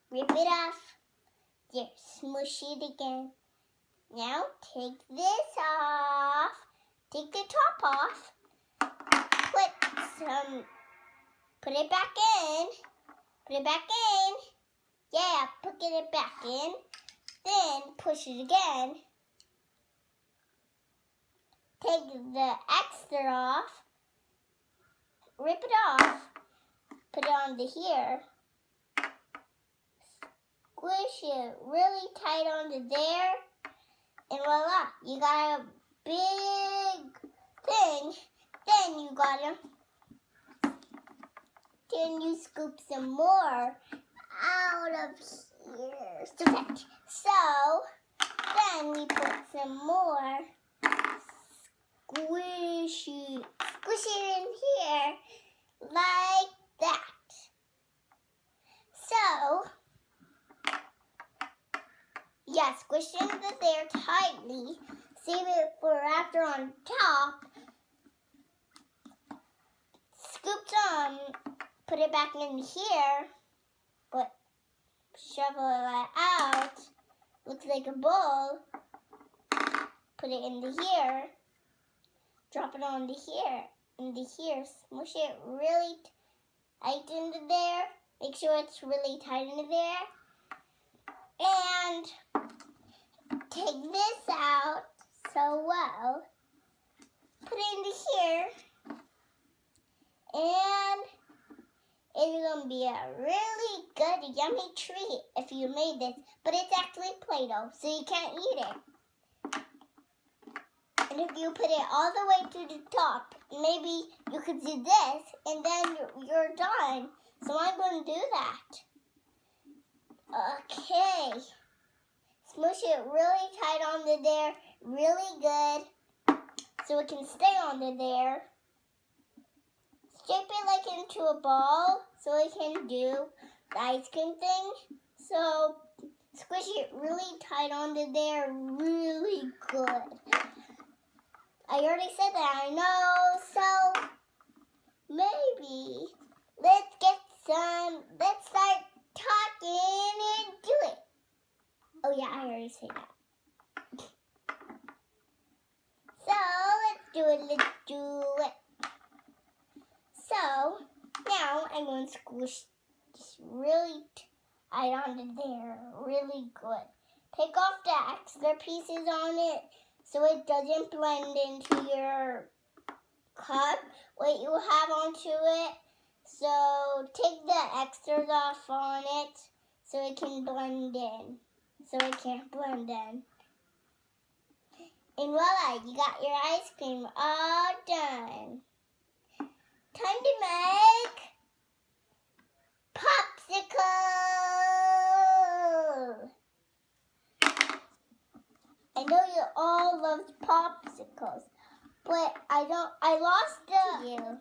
Rip it off. There, smush it again. Now take this off. Take the top off. Put it back in. Put it back in. Yeah, put it back in. Then push it again. Take the extra off. Rip it off. Put it onto here. Squish it really tight onto there. And voila, you got a big thing. Then you scoop some more out of here. So then we put some more. Squish it in here like that. So, yeah, squish it into there tightly. Save it for after on top. Scoop some, put it back in here, but shovel it out. Looks like a bowl. Put it into here. Drop it onto here. Into here. Smush it really tight into there. Make sure it's really tight into there. And take this out so well. Put it into here. And it's going to be a really good, yummy treat if you made this. But it's actually Play-Doh, so you can't eat it. And if you put it all the way to the top, maybe you could do this, and then you're done. So I'm going to do that. Okay. Smush it really tight onto there, really good, so it can stay onto there. Shape it like into a ball, so it can do the ice cream thing. So squish it really tight onto there, really good. I already said that, I know, so maybe let's start talking and do it. Oh yeah, I already said that. So, let's do it. So, now I'm going to squish this really tight onto there, really good. Take off the extra pieces on it, so it doesn't blend into your cup, what you have onto it. So take the extras off on it so it can blend in. So it can't blend in. And voila, you got your ice cream all done. Time to make popsicle. I know you all love popsicles, but I lost you.